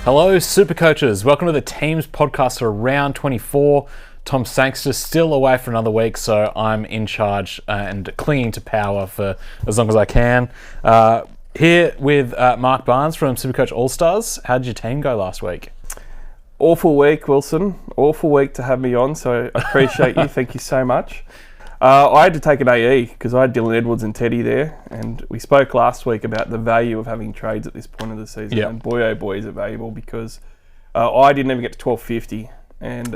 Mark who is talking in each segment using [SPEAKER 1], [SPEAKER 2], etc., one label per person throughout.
[SPEAKER 1] Hello, SuperCoaches. Welcome to the Teams podcast for round 24. Tom Sangster still away for another week, so I'm in charge and clinging to power for as long as I can. Here with Mark Barnes from SuperCoach All-Stars. How did your team go last week?
[SPEAKER 2] Awful week, Wilson. Awful week to have me on, so I appreciate you. Thank you so much. I had to take an AE because I had Dylan Edwards and Teddy there, and we spoke last week about the value of having trades at this point of the season.
[SPEAKER 1] Yep.
[SPEAKER 2] And boy, oh boy, is it valuable because I didn't even get to 1250, and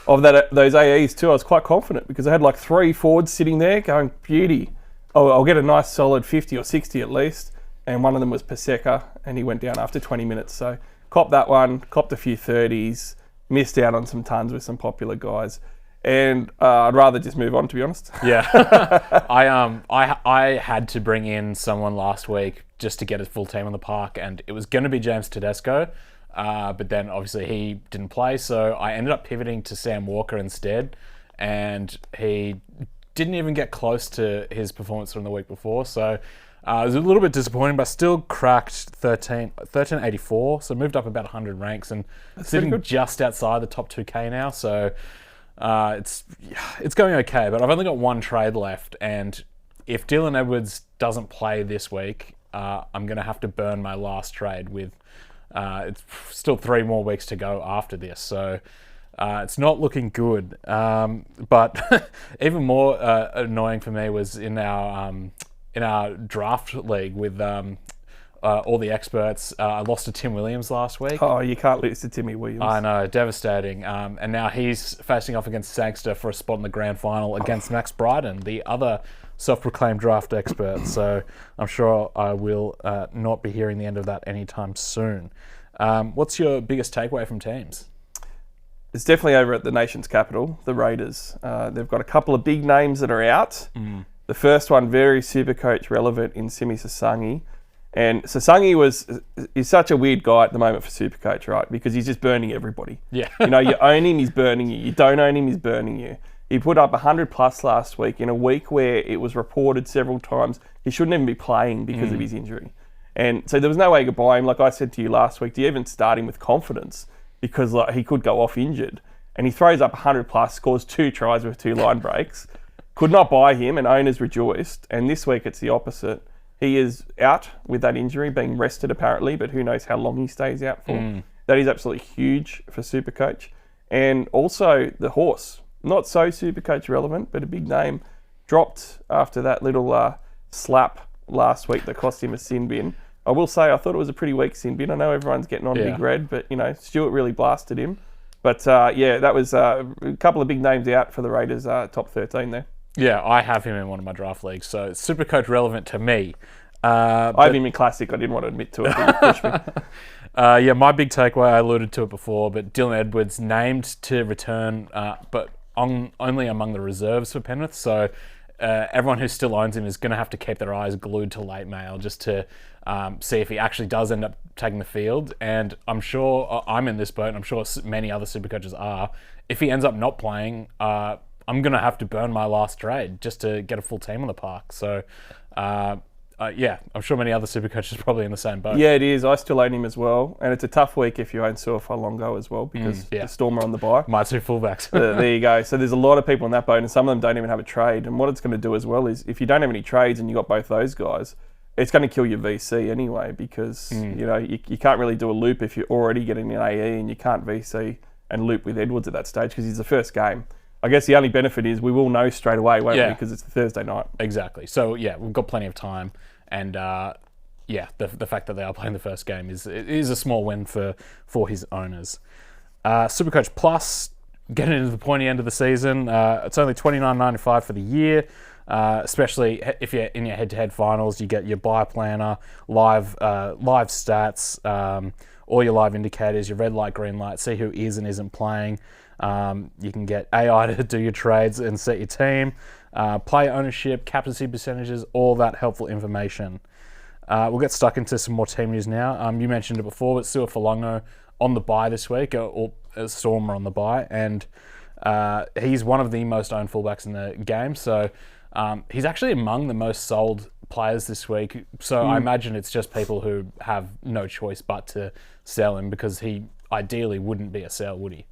[SPEAKER 2] of those AEs too, I was quite confident because I had like 3 forwards sitting there going, beauty. Oh, I'll get a nice solid 50 or 60 at least, and one of them was Paseka, and he went down after 20 minutes. So copped that one, copped a few 30s, missed out on some tons with some popular guys. And I'd rather just move on, to be honest.
[SPEAKER 1] Yeah, I had to bring in someone last week just to get a full team on the park, and it was going to be James Tedesco, but then obviously he didn't play, so I ended up pivoting to Sam Walker instead, and he didn't even get close to his performance from the week before, so it was a little bit disappointing, but still cracked 1384, so moved up about 100 ranks and sitting just outside the top 2K now, so it's going okay, but I've only got one trade left, and if Dylan Edwards doesn't play this week, I'm going to have to burn my last trade with it's still 3 more weeks to go after this, so it's not looking good. But even more annoying for me was in our draft league with all the experts. I lost to Tim Williams last week.
[SPEAKER 2] Oh, you can't lose to Timmy Williams.
[SPEAKER 1] I know, devastating. And now he's facing off against Sangster for a spot in the grand final against Max Bryden, the other self-proclaimed draft expert. So I'm sure I will not be hearing the end of that anytime soon. What's your biggest takeaway from teams?
[SPEAKER 2] It's definitely over at the nation's capital, the Raiders. They've got a couple of big names that are out. The first one, very SuperCoach relevant in Simi Sasangi. And Sasangi is such a weird guy at the moment for SuperCoach, right? Because he's just burning everybody.
[SPEAKER 1] Yeah.
[SPEAKER 2] You know, you own him, he's burning you. You don't own him, he's burning you. He put up 100 plus last week in a week where it was reported several times he shouldn't even be playing because of his injury. And so there was no way you could buy him. Like I said to you last week, do you even start him with confidence? Because like, he could go off injured. And he throws up 100 plus, scores 2 tries with 2 line breaks. Could not buy him, and owners rejoiced. And this week it's the opposite. He is out with that injury, being rested apparently, but who knows how long he stays out for. That is absolutely huge for SuperCoach. And also the horse, not so SuperCoach relevant, but a big name, dropped after that little slap last week that cost him a sin bin. I will say I thought it was a pretty weak sin bin. I know everyone's getting on Big Red, but you know, Stewart really blasted him. But yeah, that was a couple of big names out for the Raiders top 13 there.
[SPEAKER 1] Yeah, I have him in one of my draft leagues, so it's SuperCoach relevant to me.
[SPEAKER 2] I have him in Classic. I didn't want to admit to it, but you pushed me.
[SPEAKER 1] Yeah, my big takeaway, I alluded to it before, but Dylan Edwards named to return, but only among the reserves for Penrith, so everyone who still owns him is going to have to keep their eyes glued to late mail just to see if he actually does end up taking the field, and I'm sure I'm in this boat, and I'm sure many other SuperCoaches are. If he ends up not playing, I'm going to have to burn my last trade just to get a full team on the park. So, yeah, I'm sure many other SuperCoaches are probably in the same boat.
[SPEAKER 2] Yeah, it is. I still own him as well. And it's a tough week if you own Suafalongo as well because the Storm are on the bye.
[SPEAKER 1] My 2 fullbacks.
[SPEAKER 2] There you go. So there's a lot of people in that boat, and some of them don't even have a trade. And what it's going to do as well is if you don't have any trades and you got both those guys, it's going to kill your VC anyway because you know you can't really do a loop if you're already getting an AE, and you can't VC and loop with Edwards at that stage because he's the first game. I guess the only benefit is we will know straight away, won't we? Because it's Thursday night.
[SPEAKER 1] Exactly. So, yeah, we've got plenty of time. And, yeah, the fact that they are playing the first game is a small win for his owners. SuperCoach Plus, getting into the pointy end of the season. It's only $29.95 for the year, especially if you're in your head-to-head finals. You get your buy planner, live stats, all your live indicators, your red light, green light, see who is and isn't playing. You can get AI to do your trades and set your team, player ownership, captaincy percentages, all that helpful information. We'll get stuck into some more team news now. You mentioned it before, but Suafalongo on the bye this week, or Storm are on the bye, and he's one of the most owned fullbacks in the game. So He's actually among the most sold players this week. So I imagine it's just people who have no choice but to sell him, because he ideally wouldn't be a sell, would he?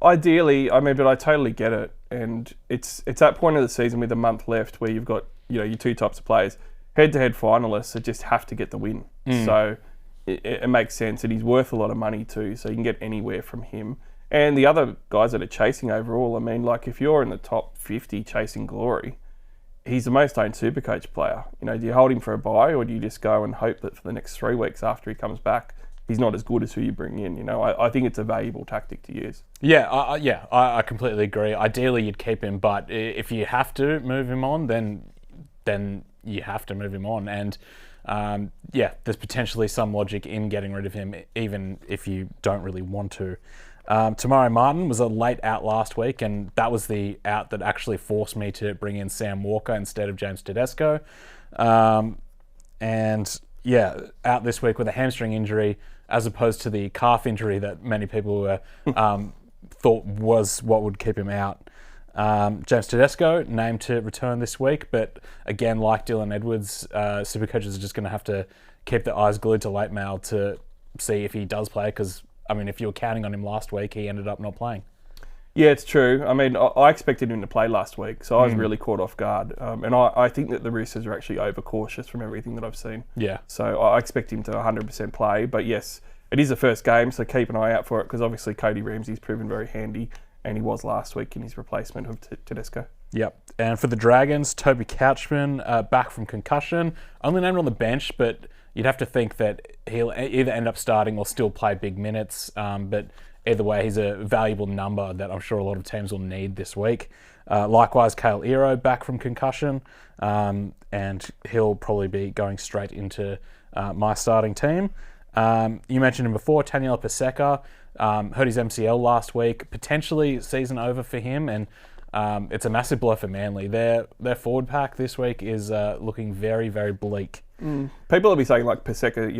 [SPEAKER 2] Ideally, I mean, but I totally get it. And it's that point of the season with a month left where you've got, your two types of players. Head-to-head finalists that just have to get the win. So it makes sense. And he's worth a lot of money too, so you can get anywhere from him. And the other guys that are chasing overall, I mean, like if you're in the top 50 chasing glory, he's the most owned SuperCoach player. Do you hold him for a buy, or do you just go and hope that for the next 3 weeks after he comes back, he's not as good as who you bring in? I think it's a valuable tactic to use. Yeah,
[SPEAKER 1] I completely agree. Ideally, you'd keep him, but if you have to move him on, then you have to move him on. And there's potentially some logic in getting rid of him, even if you don't really want to. Tamari Martin was a late out last week, and that was the out that actually forced me to bring in Sam Walker instead of James Tedesco. Out this week with a hamstring injury, as opposed to the calf injury that many people were thought was what would keep him out. James Tedesco named to return this week, but again, like Dylan Edwards, SuperCoaches are just going to have to keep their eyes glued to late mail to see if he does play, because if you were counting on him last week, he ended up not playing.
[SPEAKER 2] Yeah, it's true. I mean, I expected him to play last week, so I was really caught off guard. And I think that the Roosters are actually overcautious from everything that I've seen.
[SPEAKER 1] Yeah.
[SPEAKER 2] So I expect him to 100% play. But yes, it is the first game, so keep an eye out for it, because obviously Cody Ramsey's proven very handy, and he was last week in his replacement of Tedesco.
[SPEAKER 1] Yep. And for the Dragons, Toby Couchman, back from concussion. Only named on the bench, but you'd have to think that he'll either end up starting or still play big minutes. But either way, he's a valuable number that I'm sure a lot of teams will need this week. Likewise, Kale Ero back from concussion, and he'll probably be going straight into my starting team. You mentioned him before, Taniela Paseka. Hurt his MCL last week. Potentially season over for him, and it's a massive blow for Manly. Their forward pack this week is looking very, very bleak.
[SPEAKER 2] People will be saying like Paseka,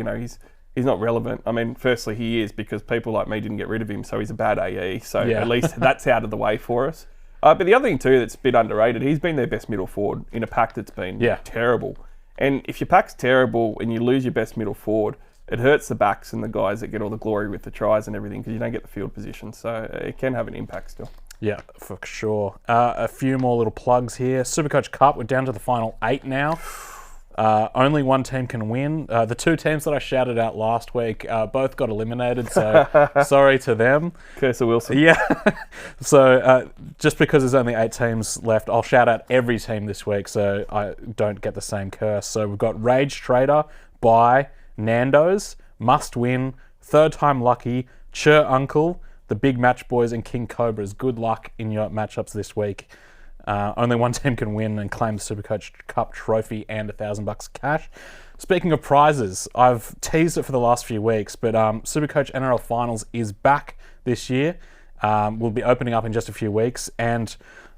[SPEAKER 2] he's not relevant. I mean, firstly, he is, because people like me didn't get rid of him, so he's a bad AE. So at least that's out of the way for us. But the other thing too that's a bit underrated, he's been their best middle forward in a pack that's been terrible. And if your pack's terrible and you lose your best middle forward, it hurts the backs and the guys that get all the glory with the tries and everything, because you don't get the field position. So it can have an impact still.
[SPEAKER 1] Yeah, for sure. A few more little plugs here. SuperCoach Cup, we're down to the final 8 now. Only one team can win. The 2 teams that I shouted out last week both got eliminated, so sorry to them.
[SPEAKER 2] Curse of Wilson.
[SPEAKER 1] Yeah. So just because there's only 8 teams left, I'll shout out every team this week so I don't get the same curse. So we've got Rage Trader, Buy, Nando's, Must Win, Third Time Lucky, Chur Uncle, the Big Match Boys, and King Cobras. Good luck in your matchups this week. Only one team can win and claim the SuperCoach Cup trophy and $1,000 cash. Speaking of prizes, I've teased it for the last few weeks, but SuperCoach NRL Finals is back this year. We'll be opening up in just a few weeks, and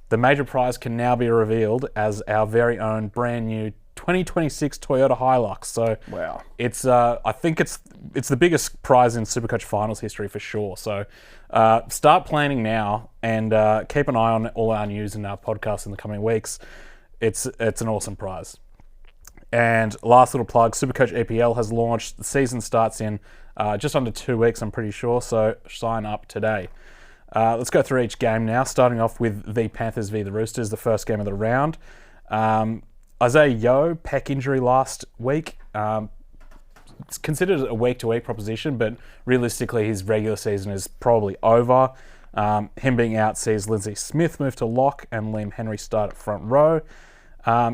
[SPEAKER 1] the major prize can now be revealed as our very own brand new 2026 Toyota Hilux. So
[SPEAKER 2] wow,
[SPEAKER 1] it's I think it's the biggest prize in SuperCoach Finals history for sure. So start planning now, and keep an eye on all our news and our podcasts in the coming weeks. It's an awesome prize. And last little plug, SuperCoach EPL has launched. The season starts in just under 2 weeks, I'm pretty sure, so sign up today. Let's go through each game now, starting off with the Panthers v the Roosters, the first game of the round. Isaiah Yeo, pec injury last week. It's considered a week-to-week proposition, but realistically his regular season is probably over. Him being out sees Lindsay Smith move to lock and Liam Henry start at front row.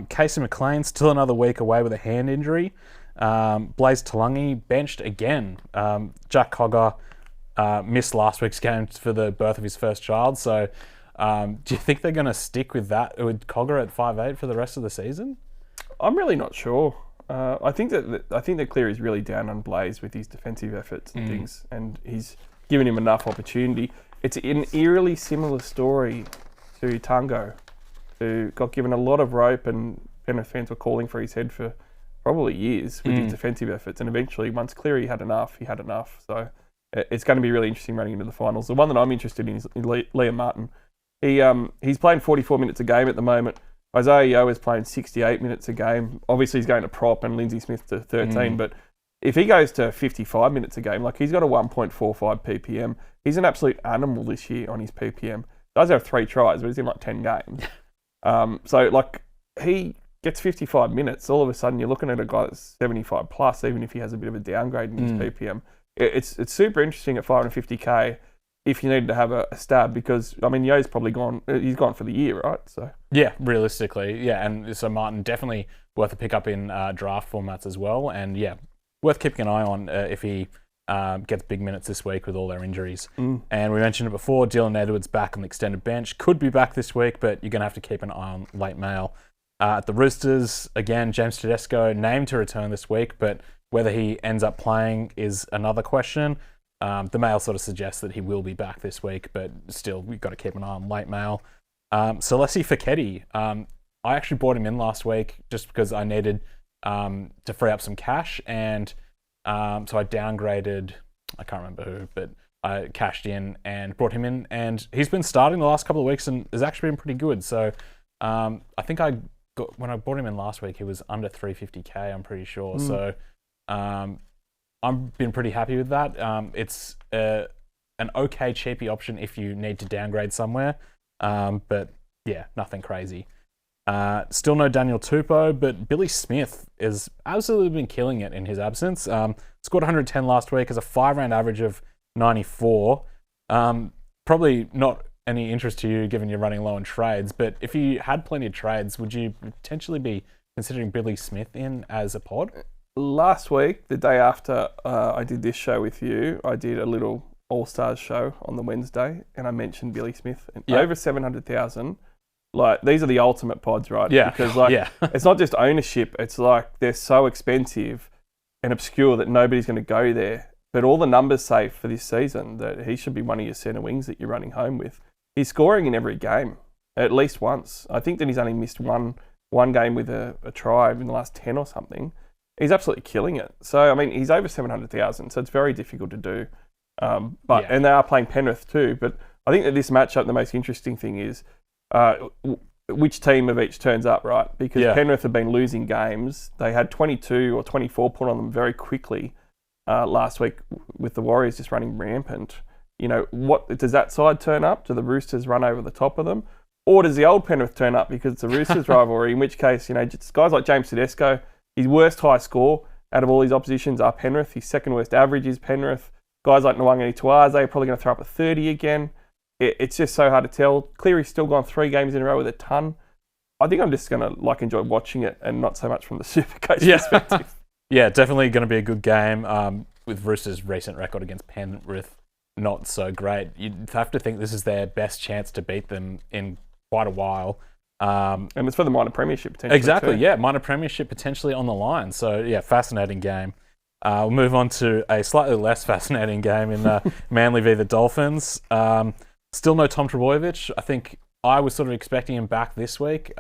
[SPEAKER 1] Casey McLean still another week away with a hand injury. Blaze Talangi benched again. Jack Cogger missed last week's game for the birth of his first child, so do you think they're going to stick with that, with Cogger at 5'8" for the rest of the season?
[SPEAKER 2] I'm really not sure. I think that Cleary's really down on Blaze with his defensive efforts and things, and he's given him enough opportunity. It's an eerily similar story to Tango, who got given a lot of rope, and Penrith fans were calling for his head for probably years with his defensive efforts, and eventually once Cleary had enough, he had enough. So it's going to be really interesting running into the finals. The one that I'm interested in is Liam Martin. He's playing 44 minutes a game at the moment. Isaiah Yeo is playing 68 minutes a game. Obviously, he's going to prop and Lindsay Smith to 13, but if he goes to 55 minutes a game, like he's got a 1.45 ppm. He's an absolute animal this year on his ppm. Does have 3 tries, but he's in like 10 games. So like he gets 55 minutes. All of a sudden, you're looking at a guy that's 75 plus, even if he has a bit of a downgrade in his ppm. It's super interesting at 550k if you need to have a stab, because I mean Yo's probably gone. He's gone for the year, right? So
[SPEAKER 1] yeah, realistically, yeah, and so Martin definitely worth a pick up in draft formats as well, and yeah, worth keeping an eye on if he gets big minutes this week with all their injuries. And we mentioned it before, Dylan Edwards back on the extended bench. Could be back this week, but you're going to have to keep an eye on late mail. At the Roosters, again, James Tedesco named to return this week, but whether he ends up playing is another question. The mail sort of suggests that he will be back this week, but still, we've got to keep an eye on late mail. Celesi Feketi, I actually bought him in last week just because I needed to free up some cash, and so I downgraded, I can't remember who, but I cashed in and brought him in, and he's been starting the last couple of weeks and has actually been pretty good. So I think when I bought him in last week, he was under 350k, I'm pretty sure. So I've been pretty happy with that. It's an okay cheapy option if you need to downgrade somewhere, but yeah, nothing crazy. Still no Daniel Tupou, but Billy Smith has absolutely been killing it in his absence. Scored 110 last week as a 5-round average of 94. Probably not any interest to you given you're running low on trades, but if you had plenty of trades, would you potentially be considering Billy Smith in as a pod?
[SPEAKER 2] Last week, the day after I did this show with you, I did a little All-Stars show on the Wednesday, and I mentioned Billy Smith. And over 700,000. Like, these are the ultimate pods, right?
[SPEAKER 1] Yeah.
[SPEAKER 2] Because, like, it's not just ownership. It's like they're so expensive and obscure that nobody's going to go there. But all the numbers say for this season that he should be one of your centre wings that you're running home with. He's scoring in every game, at least once. I think that he's only missed one game with a try in the last 10 or something. He's absolutely killing it. So, I mean, he's over 700,000, so it's very difficult to do. And they are playing Penrith too. But I think that this matchup, the most interesting thing is which team of each turns up, right? Because Penrith have been losing games. They had 22 or 24 put on them very quickly last week with the Warriors just running rampant. You know, what does that side turn up? Do the Roosters run over the top of them? Or does the old Penrith turn up because it's a Roosters rivalry, in which case, you know, just guys like James Tedesco, his worst high score out of all his oppositions are Penrith. His second worst average is Penrith. Guys like Nwangani Tuaze are probably going to throw up a 30 again. It's just so hard to tell. Cleary's still gone 3 games in a row with a ton. I think I'm just going to like enjoy watching it and not so much from the SuperCoach perspective.
[SPEAKER 1] Yeah, definitely going to be a good game with Roosters' recent record against Penrith not so great. You'd have to think this is their best chance to beat them in quite a while.
[SPEAKER 2] And it's for the minor premiership potentially.
[SPEAKER 1] Exactly,
[SPEAKER 2] too.
[SPEAKER 1] yeah. Minor premiership potentially on the line. So, yeah, fascinating game. We'll move on to a slightly less fascinating game in Manly v the Dolphins. Still no Tom Trbojevic. I think I was sort of expecting him back this week,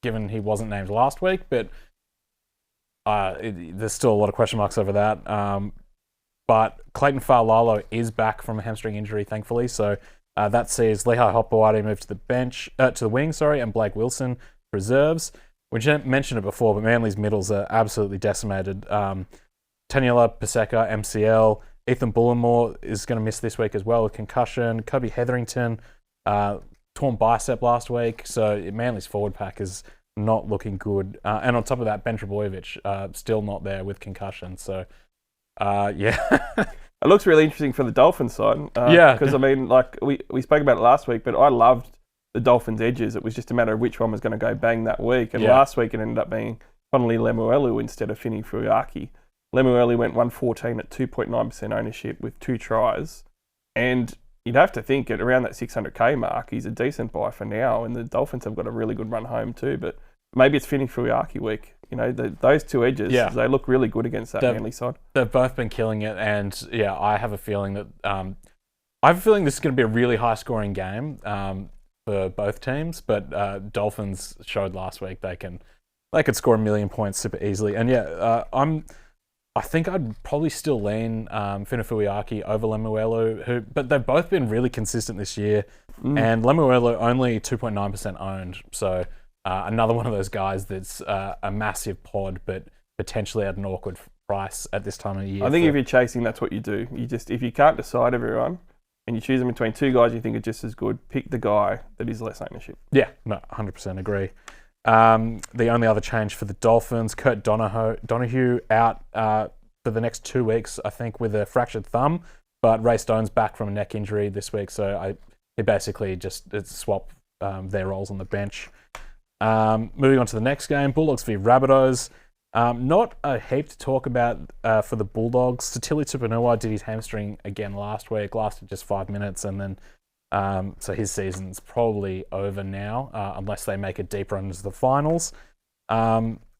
[SPEAKER 1] given he wasn't named last week, but there's still a lot of question marks over that. But Clayton Fa'alalo is back from a hamstring injury, thankfully. So that sees Lehigh Hopewadi move to the bench, to the wing, and Blake Wilson reserves. We mentioned it before, but Manly's middles are absolutely decimated. Taniela Paseka, MCL. Ethan Bullimore is going to miss this week as well with concussion. Kobe Hetherington, torn bicep last week. So Manly's forward pack is not looking good. And on top of that, Ben Trbojevic still not there with concussion. So,
[SPEAKER 2] It looks really interesting for the Dolphins side. Because, I mean, like we spoke about it last week, but I loved the Dolphins' edges. It was just a matter of which one was going to go bang that week. And last week it ended up being Connolly Lemuelu instead of Fini Fuiaki. Lemuelu went 114 at 2.9% ownership with 2 tries. And you'd have to think at around that 600k mark, he's a decent buy for now. And the Dolphins have got a really good run home too. But maybe it's Fini Fuiaki week. You know, those 2 edges, they look really good against that Manly side. They've
[SPEAKER 1] both been killing it. And yeah, I have a feeling that this is going to be a really high scoring game for both teams. But Dolphins showed last week they could score 1 million points super easily. And I think I'd probably still lean Fina Fuiaki over Lemuelu, but they've both been really consistent this year. And Lemuelu only 2.9% owned. So Another one of those guys that's a massive pod, but potentially at an awkward price at this time of year.
[SPEAKER 2] I think if you're chasing, that's what you do. If you can't decide everyone, and you choose them between two guys you think are just as good, pick the guy that is less ownership.
[SPEAKER 1] Yeah, no, 100% agree. The only other change for the Dolphins, Kurt Donahue out for the next 2 weeks, I think, with a fractured thumb. But Ray Stone's back from a neck injury this week, so he basically just swap their roles on the bench. Moving on to the next game, Bulldogs v Rabbitohs. Not a heap to talk about for the Bulldogs. Satili Tupouniua did his hamstring again last week, lasted just 5 minutes, and then so his season's probably over now, unless they make it deeper into the finals.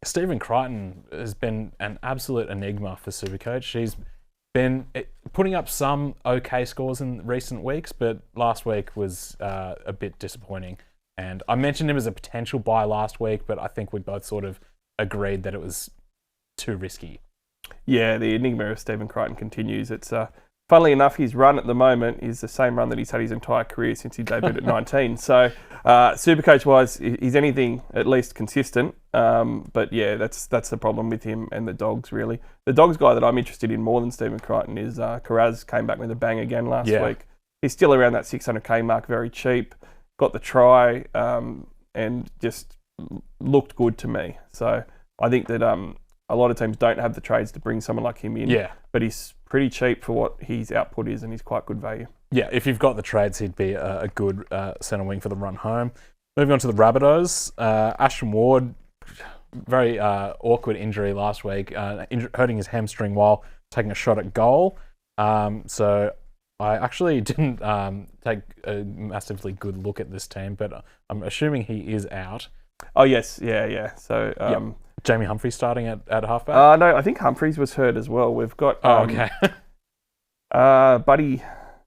[SPEAKER 1] Stephen Crichton has been an absolute enigma for Supercoach. He's been putting up some okay scores in recent weeks, but last week was a bit disappointing. And I mentioned him as a potential buy last week, but I think we both sort of agreed that it was too risky.
[SPEAKER 2] Yeah, the enigma of Stephen Crichton continues. It's funnily enough, his run at the moment is the same run that he's had his entire career since he debuted at 19. So, Supercoach-wise, he's anything at least consistent. But yeah, that's the problem with him and the Dogs, really. The Dogs guy that I'm interested in more than Stephen Crichton is Carraz. Came back with a bang again last week. He's still around that 600k mark, very cheap. Got the try and just looked good to me. So I think that a lot of teams don't have the trades to bring someone like him in. Yeah. But he's pretty cheap for what his output is, and he's quite good value.
[SPEAKER 1] Yeah, if you've got the trades, he'd be a good centre wing for the run home. Moving on to the Rabbitohs, Ashton Ward, very awkward injury last week, hurting his hamstring while taking a shot at goal. So I actually didn't take a massively good look at this team, but I'm assuming he is out.
[SPEAKER 2] Oh, yes. Yeah. So
[SPEAKER 1] Jamie Humphries starting at halfback?
[SPEAKER 2] No, I think Humphries was hurt as well. We've got
[SPEAKER 1] okay.
[SPEAKER 2] Buddy.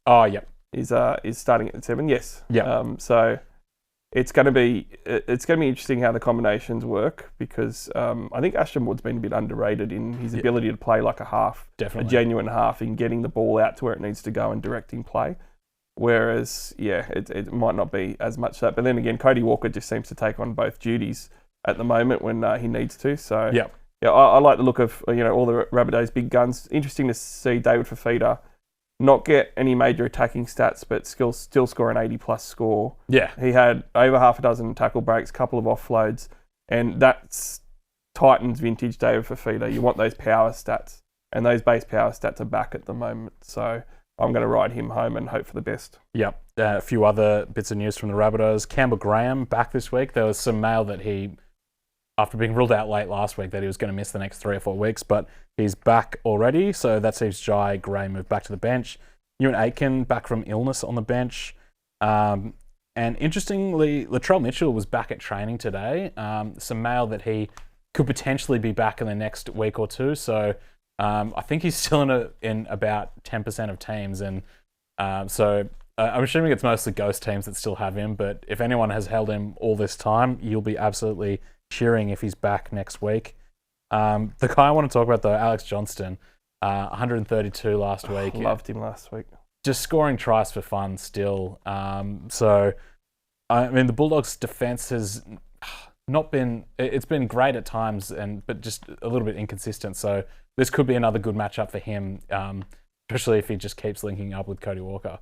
[SPEAKER 1] Oh, yep.
[SPEAKER 2] Is starting at 7. Yes.
[SPEAKER 1] Yeah.
[SPEAKER 2] So it's going to be interesting how the combinations work, because I think Ashton Wood's been a bit underrated in his ability to play like a half,
[SPEAKER 1] definitely
[SPEAKER 2] a genuine half, in getting the ball out to where it needs to go and directing play. Whereas, it might not be as much that. But then again, Cody Walker just seems to take on both duties at the moment when he needs to. So I like the look of all the Rabbitohs big guns. Interesting to see David Fafita not get any major attacking stats, but still score an 80+ score.
[SPEAKER 1] Yeah.
[SPEAKER 2] He had over half a dozen tackle breaks, couple of offloads, and that's Titans vintage David Fafita. You want those power stats, and those base power stats are back at the moment. So I'm going to ride him home and hope for the best.
[SPEAKER 1] Yep. A few other bits of news from the Rabbitohs. Campbell Graham back this week. There was some mail that he, after being ruled out late last week, that he was going to miss the next 3 or 4 weeks, but he's back already, so that sees Jai Gray move back to the bench. Ewan Aitken back from illness on the bench. And interestingly, Latrell Mitchell was back at training today. Some mail that he could potentially be back in the next week or two, so I think he's still in about 10% of teams, and so I'm assuming it's mostly ghost teams that still have him, but if anyone has held him all this time, you'll be absolutely cheering if he's back next week. The guy I want to talk about, though, Alex Johnston, 132 last week.
[SPEAKER 2] Loved him last week.
[SPEAKER 1] Just scoring tries for fun still. So, I mean, the Bulldogs' defence has not been... It's been great at times, but just a little bit inconsistent. So this could be another good matchup for him, especially if he just keeps linking up with Cody Walker.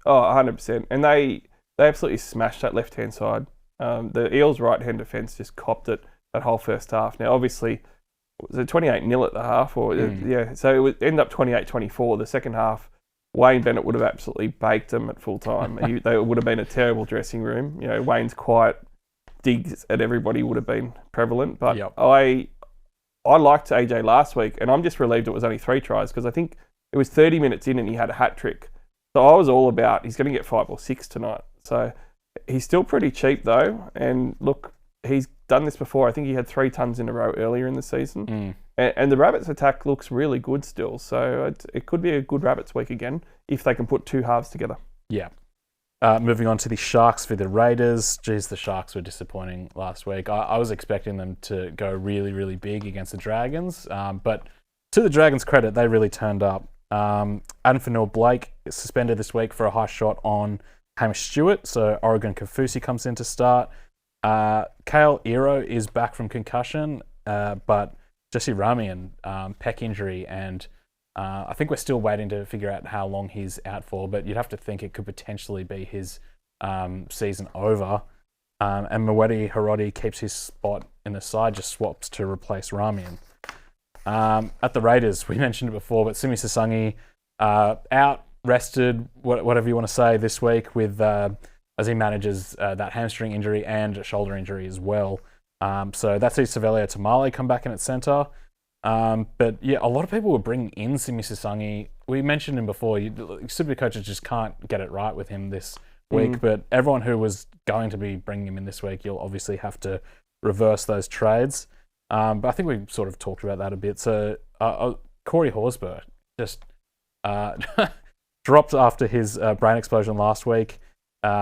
[SPEAKER 2] Oh, 100%. And they absolutely smashed that left-hand side. The Eels' right-hand defence just copped it that whole first half. Now, obviously, was it 28-0 at the half? So it would end up 28-24. The second half, Wayne Bennett would have absolutely baked them at full time. They would have been a terrible dressing room. Wayne's quiet digs at everybody would have been prevalent. But I liked AJ last week, and I'm just relieved it was only 3 tries, because I think it was 30 minutes in and he had a hat trick. So I was all about he's going to get 5 or 6 tonight. So he's still pretty cheap though, and look, he's done this before. I think he had 3 tons in a row earlier in the season. And the Rabbits attack looks really good still. So it could be a good Rabbits week again if they can put 2 halves together. Yeah.
[SPEAKER 1] Moving on to the Sharks for the Raiders. Geez, the Sharks were disappointing last week. I was expecting them to go really, really big against the Dragons. But to the Dragons' credit, they really turned up. Adam Fanua-Blake is suspended this week for a high shot on Hamish Stewart. So Oregon Kaufusi comes in to start. Kale Iro is back from concussion, but Jesse Ramian, pec injury, and I think we're still waiting to figure out how long he's out for, but you'd have to think it could potentially be his season over. And Mweti Harodi keeps his spot in the side, just swaps to replace Ramian. At the Raiders, we mentioned it before, but Simi Sasangi out, rested, whatever you want to say, this week with as he manages that hamstring injury and a shoulder injury as well. So that sees Savelia Tamale come back in at centre. But yeah, a lot of people were bringing in Simi Sasangi. We mentioned him before. SuperCoaches just can't get it right with him this week. But everyone who was going to be bringing him in this week, you'll obviously have to reverse those trades. But I think we sort of talked about that a bit. So Corey Horsburgh just dropped after his brain explosion last week,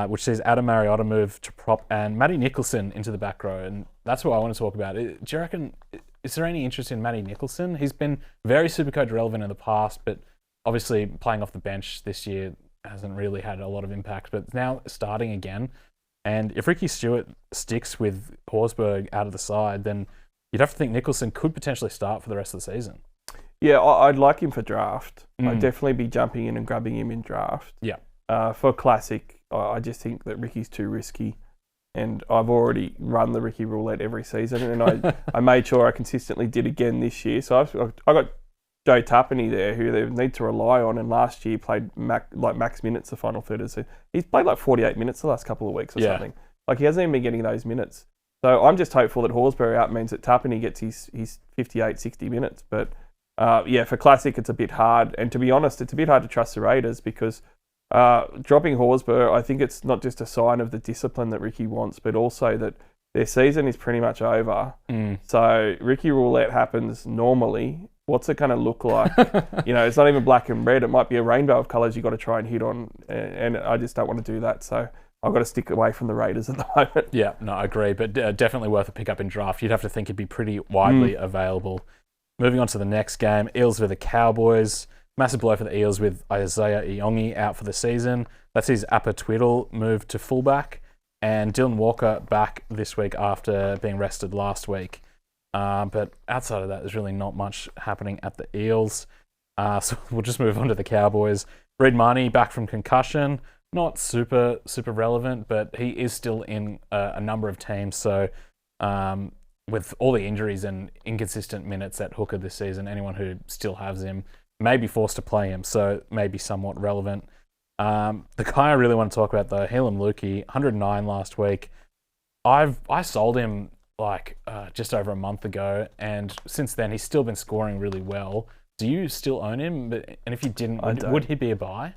[SPEAKER 1] which sees Adam Mariotta move to prop and Matty Nicholson into the back row. And that's what I want to talk about. Do you reckon, is there any interest in Matty Nicholson? He's been very SuperCoach relevant in the past, but obviously playing off the bench this year hasn't really had a lot of impact, but now starting again. And if Ricky Stewart sticks with Horsburgh out of the side, then you'd have to think Nicholson could potentially start for the rest of the season.
[SPEAKER 2] Yeah, I'd like him for draft. I'd definitely be jumping in and grabbing him in draft.
[SPEAKER 1] Yeah.
[SPEAKER 2] For Classic, I just think that Ricky's too risky. And I've already run the Ricky roulette every season, and I made sure I consistently did again this year. So I got Joe Tapani there, who they need to rely on, and last year played max minutes the final third of the season. He's played like 48 minutes the last couple of weeks or something. Like, he hasn't even been getting those minutes. So I'm just hopeful that Horsburgh out means that Tapani gets his 58, 60 minutes. But yeah, for Classic, it's a bit hard. And to be honest, it's a bit hard to trust the Raiders because dropping Horsburgh, I think it's not just a sign of the discipline that Ricky wants, but also that their season is pretty much over. So Ricky roulette happens normally. What's it going to look like? It's not even black and red. It might be a rainbow of colours you got to try and hit on. And I just don't want to do that. So I've got to stick away from the Raiders at the moment.
[SPEAKER 1] Yeah, no, I agree. But definitely worth a pickup in draft. You'd have to think it'd be pretty widely available. Moving on to the next game, Eels v the Cowboys. Massive blow for the Eels with Isaiah Iongi out for the season. That's his Appa Twiddle moved to fullback. And Dylan Walker back this week after being rested last week. But outside of that, there's really not much happening at the Eels. So we'll just move on to the Cowboys. Reid Marnie back from concussion. Not super relevant, but he is still in a number of teams. So with all the injuries and inconsistent minutes at hooker this season, anyone who still has him may be forced to play him. So maybe somewhat relevant. The guy I really want to talk about, though, Helam Lukey, 109 last week. I sold him just over a month ago, and since then he's still been scoring really well. Do you still own him? And if you didn't, would he be a buy?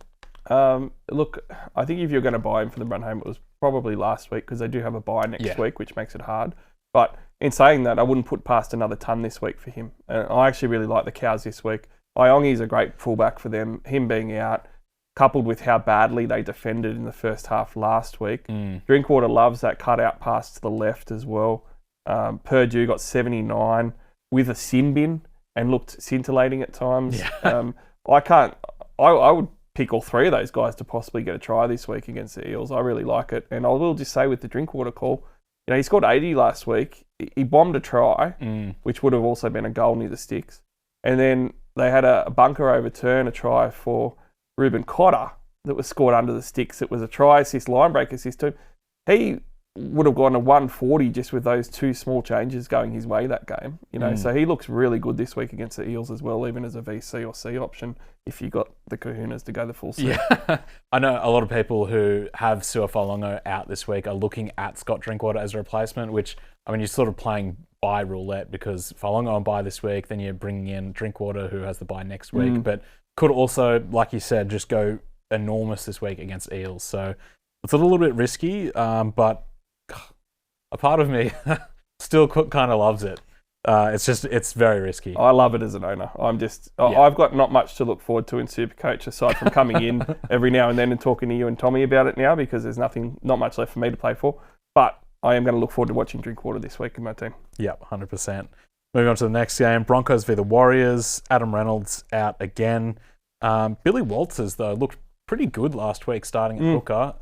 [SPEAKER 2] Look, I think if you're going to buy him for the run home, it was probably last week because they do have a buy next week, which makes it hard. But in saying that, I wouldn't put past another ton this week for him. And I actually really like the Cows this week. Iongi's a great fullback for them. Him being out, coupled with how badly they defended in the first half last week. Drinkwater loves that cutout pass to the left as well. Purdue got 79 with a sin bin and looked scintillating at times. I would pick all three of those guys to possibly get a try this week against the Eels. I really like it. And I will just say with the Drinkwater call, he scored 80 last week. He bombed a try, which would have also been a goal near the sticks. And then they had a bunker overturn, a try for Ruben Cotter that was scored under the sticks. It was a try assist, line break assist to him. He would have gone to 140 just with those two small changes going his way that game. So he looks really good this week against the Eels as well, even as a VC or C option if you got the kahunas to go the full C.
[SPEAKER 1] Yeah, I know a lot of people who have Sua Falongo out this week are looking at Scott Drinkwater as a replacement, which, you're sort of playing buy roulette because Falongo on buy this week, then you're bringing in Drinkwater who has the buy next week, but could also, like you said, just go enormous this week against Eels. So it's a little bit risky, but a part of me still kind of loves it. It's very risky.
[SPEAKER 2] I love it as an owner. I've got not much to look forward to in SuperCoach aside from coming in every now and then and talking to you and Tommy about it now because there's not much left for me to play for. But I am going to look forward to watching Drinkwater this week in my team.
[SPEAKER 1] Yeah, 100%. Moving on to the next game, Broncos v the Warriors. Adam Reynolds out again. Billy Walters, though, looked pretty good last week starting at hooker.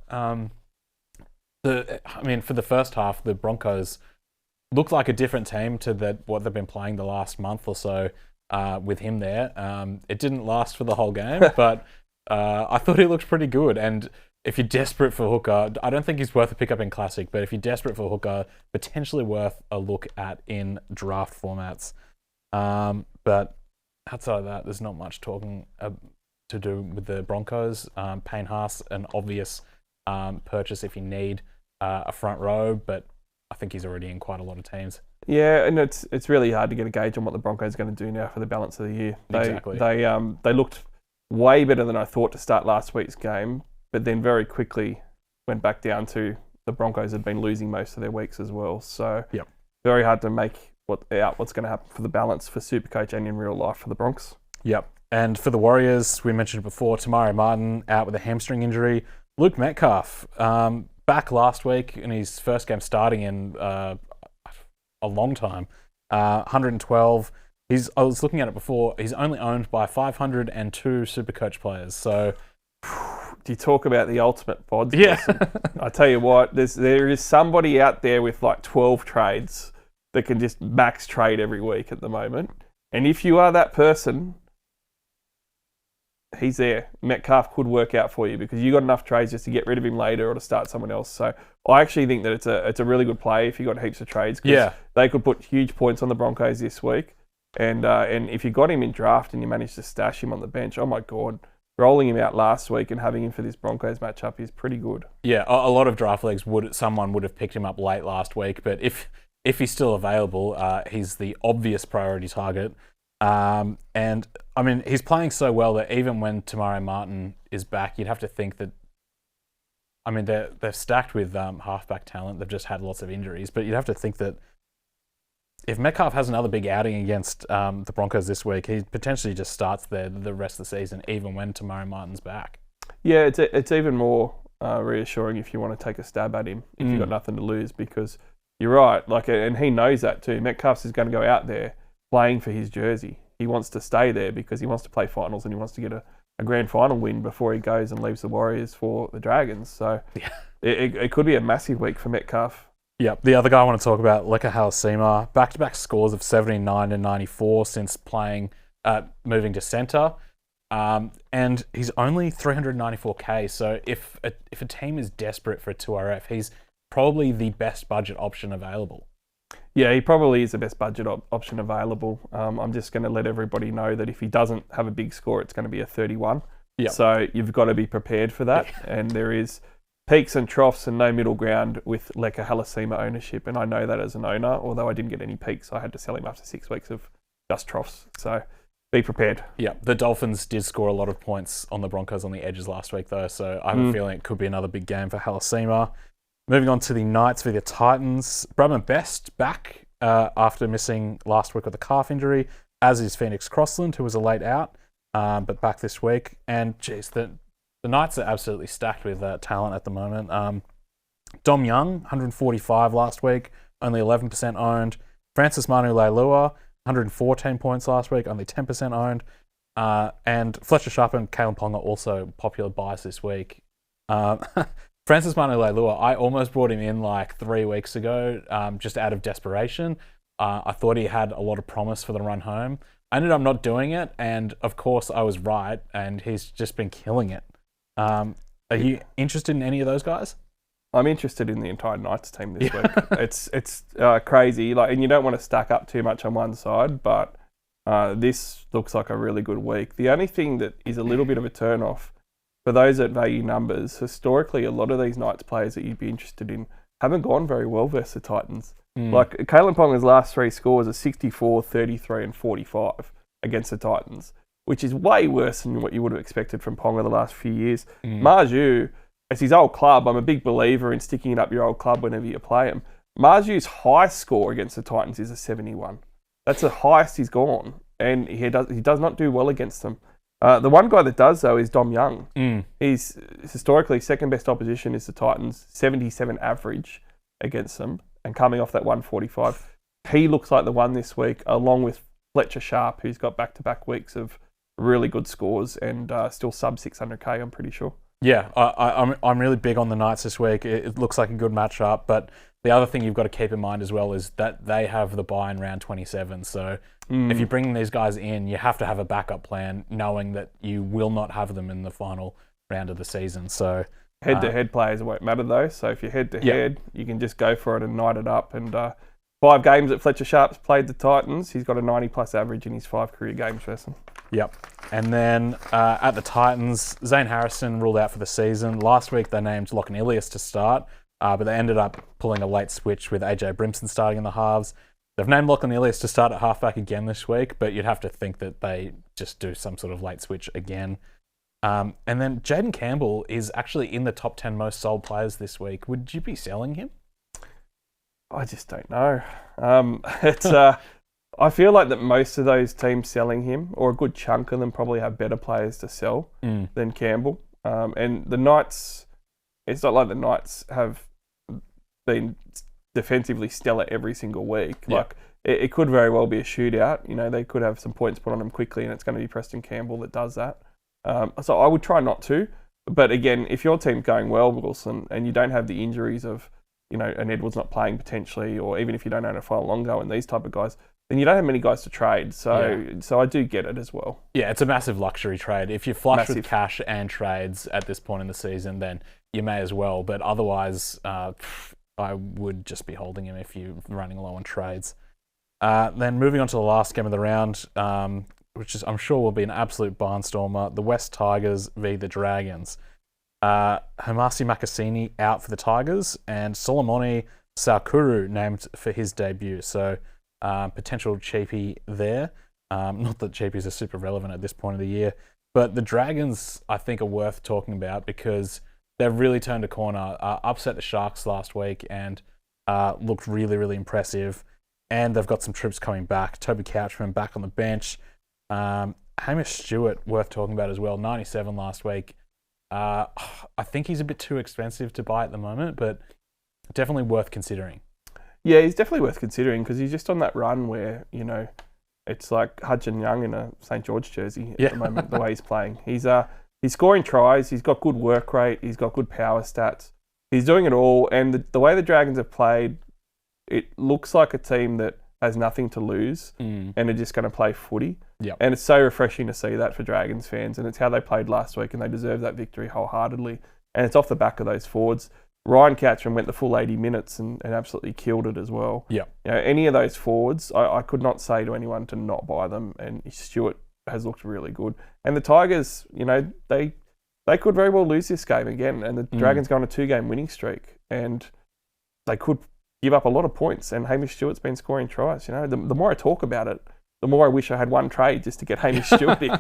[SPEAKER 1] For the first half, the Broncos looked like a different team to what they've been playing the last month or so with him there. It didn't last for the whole game, but I thought he looked pretty good. And if you're desperate for hooker, I don't think he's worth a pickup in Classic, but if you're desperate for hooker, potentially worth a look at in draft formats. But outside of that, there's not much talking to do with the Broncos. Payne Haas, an obvious purchase if you need a front row, but I think he's already in quite a lot of teams.
[SPEAKER 2] Yeah, and it's really hard to get a gauge on what the Broncos are going to do now for the balance of the year.
[SPEAKER 1] Exactly.
[SPEAKER 2] They looked way better than I thought to start last week's game, but then very quickly went back down to the Broncos had been losing most of their weeks as well. So very hard to make what's going to happen for the balance for Supercoach and in real life for the Bronx.
[SPEAKER 1] Yep. And for the Warriors, we mentioned before, Tamari Martin out with a hamstring injury. Luke Metcalf, back last week in his first game starting in a long time. 112. I was looking at it before. He's only owned by 502 SuperCoach players. So,
[SPEAKER 2] do you talk about the ultimate pods?
[SPEAKER 1] Yeah.
[SPEAKER 2] I tell you what, there is somebody out there with like 12 trades that can just max trade every week at the moment. And if you are that person, he's there. Metcalf could work out for you because you got enough trades just to get rid of him later or to start someone else. So I actually think that it's a really good play if you got heaps of trades.
[SPEAKER 1] Yeah,
[SPEAKER 2] they could put huge points on the Broncos this week, and if you got him in draft and you managed to stash him on the bench, oh my god, rolling him out last week and having him for this Broncos matchup is pretty good.
[SPEAKER 1] Yeah, a lot of draft leagues someone would have picked him up late last week, but if he's still available, he's the obvious priority target. And I mean, he's playing so well that even when Tamari Martin is back, you'd have to think that, I mean, they're stacked with halfback talent. They've just had lots of injuries, but you'd have to think that if Metcalf has another big outing against the Broncos this week, he potentially just starts there the rest of the season, even when Tamari Martin's back.
[SPEAKER 2] Yeah, it's even more reassuring if you want to take a stab at him if you've got nothing to lose, because you're right, and he knows that too. Metcalf is going to go out there playing for his jersey. He wants to stay there because he wants to play finals and he wants to get a grand final win before he goes and leaves the Warriors for the Dragons. So it could be a massive week for Metcalf.
[SPEAKER 1] Yep. The other guy I want to talk about, Leka Halasima, back-to-back scores of 79 and 94 since moving to centre. And he's only 394k. So if a team is desperate for a 2RF, he's probably the best budget option available.
[SPEAKER 2] Yeah, he probably is the best budget option available. I'm just going to let everybody know that if he doesn't have a big score, it's going to be a 31.
[SPEAKER 1] Yep.
[SPEAKER 2] So you've got to be prepared for that. And there is peaks and troughs and no middle ground with Leka Halasima ownership. And I know that as an owner, although I didn't get any peaks. I had to sell him after 6 weeks of just troughs. So be prepared.
[SPEAKER 1] Yeah, the Dolphins did score a lot of points on the Broncos on the edges last week, though. So I have a feeling it could be another big game for Halasima. Moving on to the Knights for the Titans. Bradman Best back after missing last week with a calf injury, as is Phoenix Crossland, who was a late out, but back this week. And, geez, the Knights are absolutely stacked with talent at the moment. Dom Young, 145 last week, only 11% owned. Francis Manu Leilua, 114 points last week, only 10% owned. And Fletcher Sharp and Kalen Ponga also popular buys this week. Francis Manu Leilua, I almost brought him in like 3 weeks ago, just out of desperation. I thought he had a lot of promise for the run home. I ended up not doing it, and of course I was right, and he's just been killing it. Are you interested in any of those guys?
[SPEAKER 2] I'm interested in the entire Knights team this week. It's crazy, and you don't want to stack up too much on one side, but this looks like a really good week. The only thing that is a little bit of a turn off for those that value numbers, historically, a lot of these Knights players that you'd be interested in haven't gone very well versus the Titans. Like Kalen Ponga's last 3 scores are 64, 33, and 45 against the Titans, which is way worse than what you would have expected from Ponga the last few years. Marju, it's his old club. I'm a big believer in sticking it up your old club whenever you play him. Marju's high score against the Titans is a 71. That's the highest he's gone, and he does not do well against them. The one guy that does, though, is Dom Young. He's historically second best opposition is the Titans, 77 average against them, and coming off that 145. He looks like the one this week, along with Fletcher Sharp, who's got back-to-back weeks of really good scores and still sub 600k, I'm pretty sure.
[SPEAKER 1] Yeah, I'm really big on the Knights this week. It looks like a good matchup, but the other thing you've got to keep in mind as well is that they have the bye in round 27. So if you're bringing these guys in, you have to have a backup plan, knowing that you will not have them in the final round of the season. So
[SPEAKER 2] head-to-head players won't matter though. So if you're head-to-head, you can just go for it and night it up. And 5 games that Fletcher Sharp's played the Titans, he's got a 90-plus average in his 5 career games for them.
[SPEAKER 1] Yep. And then at the Titans, Zane Harrison ruled out for the season. Last week they named Lachlan Ilias to start, but they ended up pulling a late switch with AJ Brimson starting in the halves. They've named Lachlan Ilias to start at halfback again this week, but you'd have to think that they just do some sort of late switch again. And then Jaden Campbell is actually in the top 10 most sold players this week. Would you be selling him?
[SPEAKER 2] I just don't know. I feel like that most of those teams selling him, or a good chunk of them, probably have better players to sell than Campbell. And the Knights, it's not like the Knights have been defensively stellar every single week.
[SPEAKER 1] Yeah.
[SPEAKER 2] Like it could very well be a shootout. You know, they could have some points put on them quickly, and it's going to be Preston Campbell that does that. So I would try not to. But again, if your team's going well, Wilson, and you don't have the injuries of, you know, an Edwards not playing potentially, or even if you don't own a Longo and these type of guys, then you don't have many guys to trade. So I do get it as well. Yeah,
[SPEAKER 1] it's a massive luxury trade. If you're flush with cash and trades at this point in the season, then you may as well. But otherwise, I would just be holding him if you're running low on trades. Then moving on to the last game of the round, which is I'm sure will be an absolute barnstormer. The West Tigers v the Dragons. Hamasi Makasini out for the Tigers, and Solomoni Saukuru named for his debut. So potential cheapie there. Not that cheapies are super relevant at this point of the year, but the Dragons I think are worth talking about because they've really turned a corner. Upset the Sharks last week and looked really, really impressive. And they've got some troops coming back. Toby Couchman back on the bench. Hamish Stewart worth talking about as well. 97 last week. I think he's a bit too expensive to buy at the moment, but definitely worth considering.
[SPEAKER 2] Yeah, he's definitely worth considering because he's just on that run where, you know, it's like Hudson Young in a St. George jersey at the moment, the way he's playing. He's scoring tries, he's got good work rate, he's got good power stats. He's doing it all, and the way the Dragons have played, it looks like a team that has nothing to lose and are just going to play footy.
[SPEAKER 1] Yep.
[SPEAKER 2] And it's so refreshing to see that for Dragons fans, and it's how they played last week, and they deserve that victory wholeheartedly. And it's off the back of those forwards. Ryan Catchman went the full 80 minutes and absolutely killed it as well.
[SPEAKER 1] Yeah.
[SPEAKER 2] You know, any of those forwards, I could not say to anyone to not buy them, and Stewart has looked really good. And the Tigers, you know, they could very well lose this game again, and the Dragons go on a 2-game winning streak, and they could give up a lot of points, and Hamish Stewart's been scoring tries. You know, the more I talk about it, the more I wish I had one trade just to get Hamish Stewart in.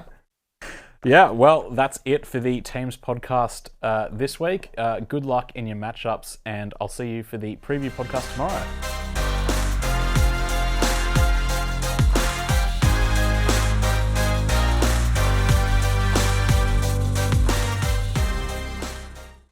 [SPEAKER 1] Yeah, well, that's it for the Teams podcast this week. Good luck in your matchups, and I'll see you for the preview podcast tomorrow.